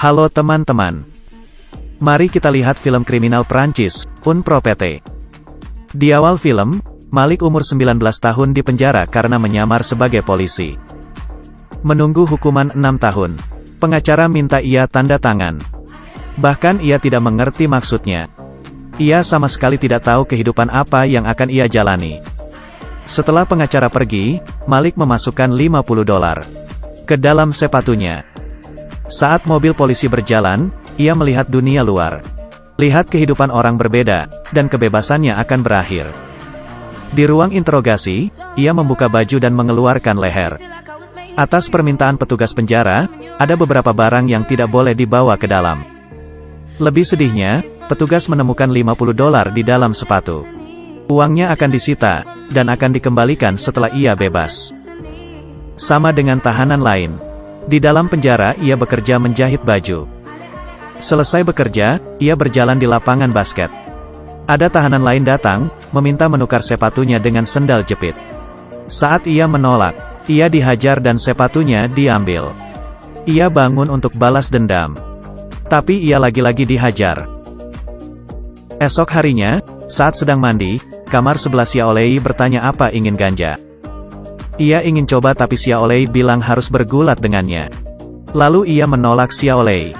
Halo teman-teman. Mari kita lihat film kriminal Prancis, Un Prophète. Di awal film, Malik umur 19 tahun di penjara karena menyamar sebagai polisi. Menunggu hukuman 6 tahun. Pengacara minta ia tanda tangan. Bahkan ia tidak mengerti maksudnya. Ia sama sekali tidak tahu kehidupan apa yang akan ia jalani. Setelah pengacara pergi, Malik memasukkan $50 ke dalam sepatunya. Saat mobil polisi berjalan, ia melihat dunia luar. Lihat kehidupan orang berbeda, dan kebebasannya akan berakhir. Di ruang interogasi, ia membuka baju dan mengeluarkan leher. Atas permintaan petugas penjara, ada beberapa barang yang tidak boleh dibawa ke dalam. Lebih sedihnya, petugas menemukan $50 di dalam sepatu. Uangnya akan disita, dan akan dikembalikan setelah ia bebas. Sama dengan tahanan lain. Di dalam penjara ia bekerja menjahit baju. Selesai bekerja, ia berjalan di lapangan basket. Ada tahanan lain datang, meminta menukar sepatunya dengan sendal jepit. Saat ia menolak, ia dihajar dan sepatunya diambil. Ia bangun untuk balas dendam. Tapi ia lagi-lagi dihajar. Esok harinya, saat sedang mandi, kamar sebelah Xiaolei bertanya apa ingin ganja. Ia ingin coba tapi Xiaolei bilang harus bergulat dengannya. Lalu ia menolak Xiaolei.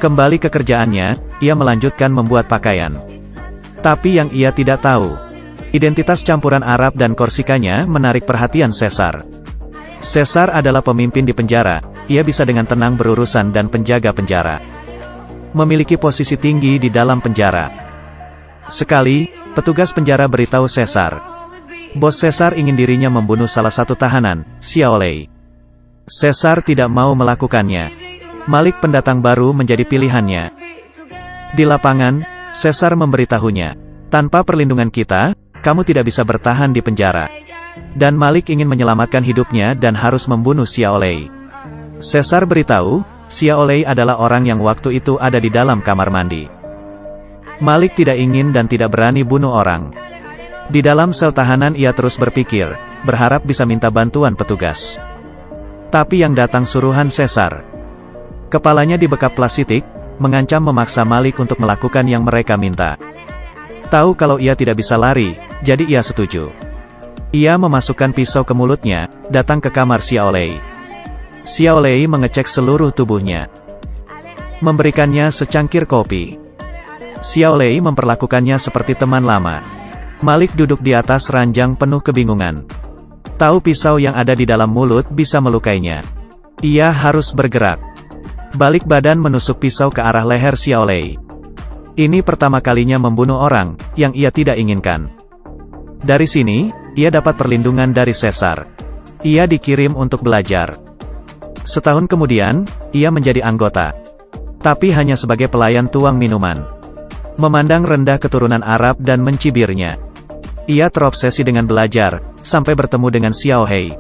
Kembali ke kerjaannya, ia melanjutkan membuat pakaian. Tapi yang ia tidak tahu, identitas campuran Arab dan Korsikanya menarik perhatian Caesar. Caesar adalah pemimpin di penjara, ia bisa dengan tenang berurusan dan penjaga penjara. Memiliki posisi tinggi di dalam penjara. Sekali, petugas penjara beritahu Caesar. Bos Caesar ingin dirinya membunuh salah satu tahanan, Xiaolei. Caesar tidak mau melakukannya. Malik pendatang baru menjadi pilihannya. Di lapangan, Caesar memberitahunya, tanpa perlindungan kita, kamu tidak bisa bertahan di penjara. Dan Malik ingin menyelamatkan hidupnya dan harus membunuh Xiaolei. Caesar beritahu, Xiaolei adalah orang yang waktu itu ada di dalam kamar mandi. Malik tidak ingin dan tidak berani bunuh orang. Di dalam sel tahanan ia terus berpikir, berharap bisa minta bantuan petugas. Tapi yang datang suruhan Caesar. Kepalanya dibekap plastik, mengancam memaksa Malik untuk melakukan yang mereka minta. Tahu kalau ia tidak bisa lari, jadi ia setuju. Ia memasukkan pisau ke mulutnya, datang ke kamar Xiaolei. Xiaolei mengecek seluruh tubuhnya. Memberikannya secangkir kopi. Xiaolei memperlakukannya seperti teman lama. Malik duduk di atas ranjang penuh kebingungan. Tahu pisau yang ada di dalam mulut bisa melukainya. Ia harus bergerak. Balik badan menusuk pisau ke arah leher Xiaolei. Ini pertama kalinya membunuh orang, yang ia tidak inginkan. Dari sini, ia dapat perlindungan dari Caesar. Ia dikirim untuk belajar. Setahun kemudian, ia menjadi anggota. Tapi hanya sebagai pelayan tuang minuman. Memandang rendah keturunan Arab dan mencibirnya. Ia terobsesi dengan belajar, sampai bertemu dengan Xiaohei.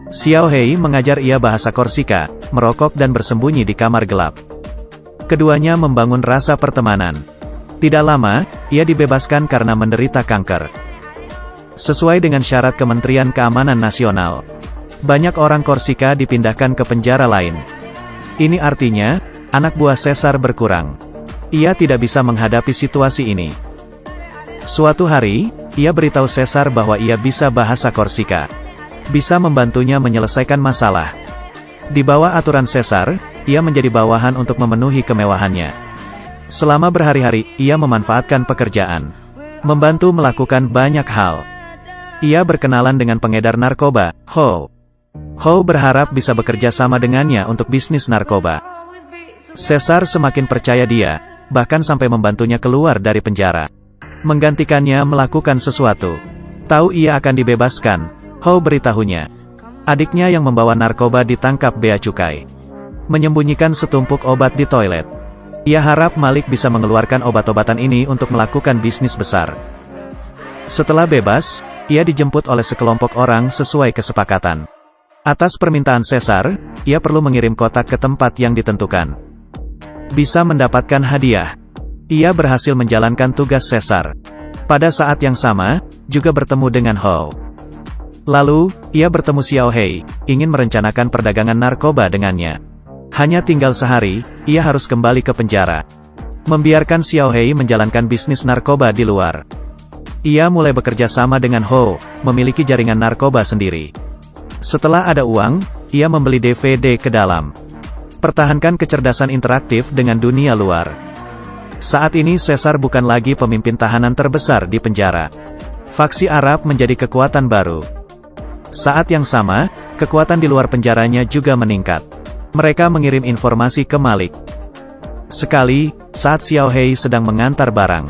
Xiaohei mengajar ia bahasa Korsika, merokok dan bersembunyi di kamar gelap. Keduanya membangun rasa pertemanan. Tidak lama, ia dibebaskan karena menderita kanker. Sesuai dengan syarat Kementerian Keamanan Nasional, banyak orang Korsika dipindahkan ke penjara lain. Ini artinya, anak buah Caesar berkurang. Ia tidak bisa menghadapi situasi ini. Suatu hari, ia beritahu Caesar bahwa ia bisa bahasa Korsika. Bisa membantunya menyelesaikan masalah. Di bawah aturan Caesar, ia menjadi bawahan untuk memenuhi kemewahannya. Selama berhari-hari, ia memanfaatkan pekerjaan. Membantu melakukan banyak hal. Ia berkenalan dengan pengedar narkoba, Ho. Ho berharap bisa bekerja sama dengannya untuk bisnis narkoba. Caesar semakin percaya dia, bahkan sampai membantunya keluar dari penjara. Menggantikannya melakukan sesuatu. Tahu ia akan dibebaskan, Ho beritahunya. Adiknya yang membawa narkoba ditangkap bea cukai. Menyembunyikan setumpuk obat di toilet. Ia harap Malik bisa mengeluarkan obat-obatan ini untuk melakukan bisnis besar. Setelah bebas, ia dijemput oleh sekelompok orang sesuai kesepakatan. Atas permintaan Caesar, ia perlu mengirim kotak ke tempat yang ditentukan. Bisa mendapatkan hadiah. Ia berhasil menjalankan tugas Caesar. Pada saat yang sama, juga bertemu dengan Ho. Lalu, ia bertemu Xiaohei, ingin merencanakan perdagangan narkoba dengannya. Hanya tinggal sehari, ia harus kembali ke penjara. Membiarkan Xiao Hei menjalankan bisnis narkoba di luar. Ia mulai bekerja sama dengan Ho, memiliki jaringan narkoba sendiri. Setelah ada uang, ia membeli DVD ke dalam. Pertahankan kecerdasan interaktif dengan dunia luar. Saat ini Caesar bukan lagi pemimpin tahanan terbesar di penjara. Faksi Arab menjadi kekuatan baru. Saat yang sama, kekuatan di luar penjaranya juga meningkat. Mereka mengirim informasi ke Malik. Sekali, saat Xiao Hei sedang mengantar barang,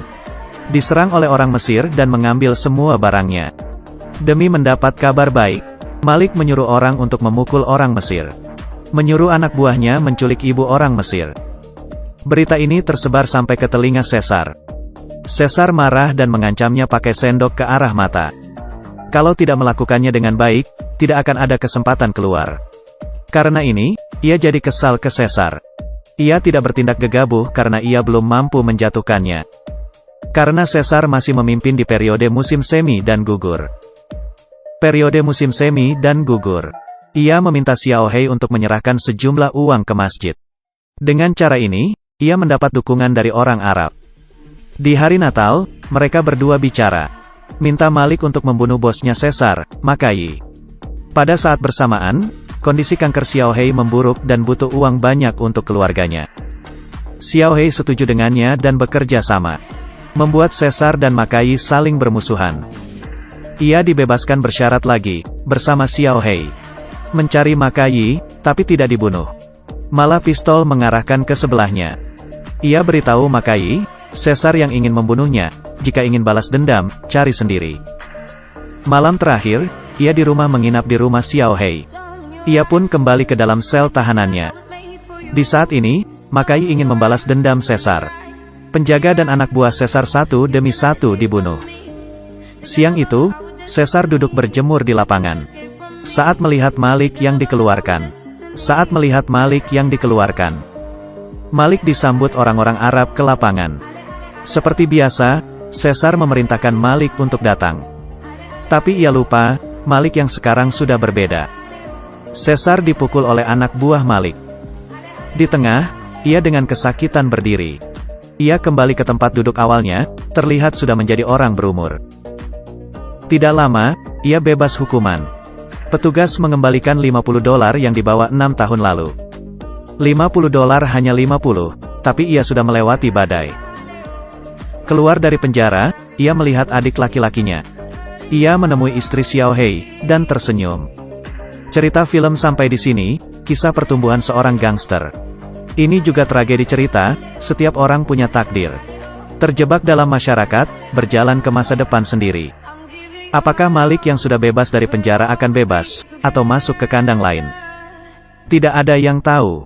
diserang oleh orang Mesir dan mengambil semua barangnya. Demi mendapat kabar baik, Malik menyuruh orang untuk memukul orang Mesir. Menyuruh anak buahnya menculik ibu orang Mesir. Berita ini tersebar sampai ke telinga Caesar. Caesar marah dan mengancamnya pakai sendok ke arah mata. Kalau tidak melakukannya dengan baik, tidak akan ada kesempatan keluar. Karena ini, ia jadi kesal ke Caesar. Ia tidak bertindak gegabah karena ia belum mampu menjatuhkannya. Karena Caesar masih memimpin di periode musim semi dan gugur. Periode musim semi dan gugur. Ia meminta Xiao Hei untuk menyerahkan sejumlah uang ke masjid. Dengan cara ini, ia mendapat dukungan dari orang Arab. Di hari Natal, mereka berdua bicara. Minta Malik untuk membunuh bosnya Caesar, Makai. Pada saat bersamaan, kondisi kanker Xiao Hei memburuk dan butuh uang banyak untuk keluarganya. Xiao Hei setuju dengannya dan bekerja sama. Membuat Caesar dan Makai saling bermusuhan. Ia dibebaskan bersyarat lagi, bersama Xiao Hei. Mencari Makai, tapi tidak dibunuh. Malah pistol mengarahkan ke sebelahnya. Ia beritahu Makai, Caesar yang ingin membunuhnya, jika ingin balas dendam, cari sendiri. Malam terakhir, ia di rumah menginap di rumah Xiao Hei. Ia pun kembali ke dalam sel tahanannya. Di saat ini, Makai ingin membalas dendam Caesar. Penjaga dan anak buah Caesar satu demi satu dibunuh. Siang itu, Caesar duduk berjemur di lapangan. Saat melihat Malik yang dikeluarkan. Malik disambut orang-orang Arab ke lapangan. Seperti biasa, Caesar memerintahkan Malik untuk datang. Tapi ia lupa, Malik yang sekarang sudah berbeda. Caesar dipukul oleh anak buah Malik. Di tengah, ia dengan kesakitan berdiri. Ia kembali ke tempat duduk awalnya, terlihat sudah menjadi orang berumur. Tidak lama, ia bebas hukuman. Petugas mengembalikan $50 yang dibawa 6 tahun lalu. $50 hanya 50, tapi ia sudah melewati badai. Keluar dari penjara, ia melihat adik laki-lakinya. Ia menemui istri Xiao Hei, dan tersenyum. Cerita film sampai di sini, kisah pertumbuhan seorang gangster. Ini juga tragedi cerita, setiap orang punya takdir. Terjebak dalam masyarakat, berjalan ke masa depan sendiri. Apakah Malik yang sudah bebas dari penjara akan bebas, atau masuk ke kandang lain? Tidak ada yang tahu.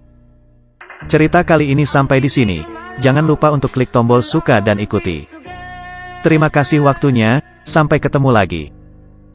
Cerita kali ini sampai di sini. Jangan lupa untuk klik tombol suka dan ikuti. Terima kasih waktunya, sampai ketemu lagi.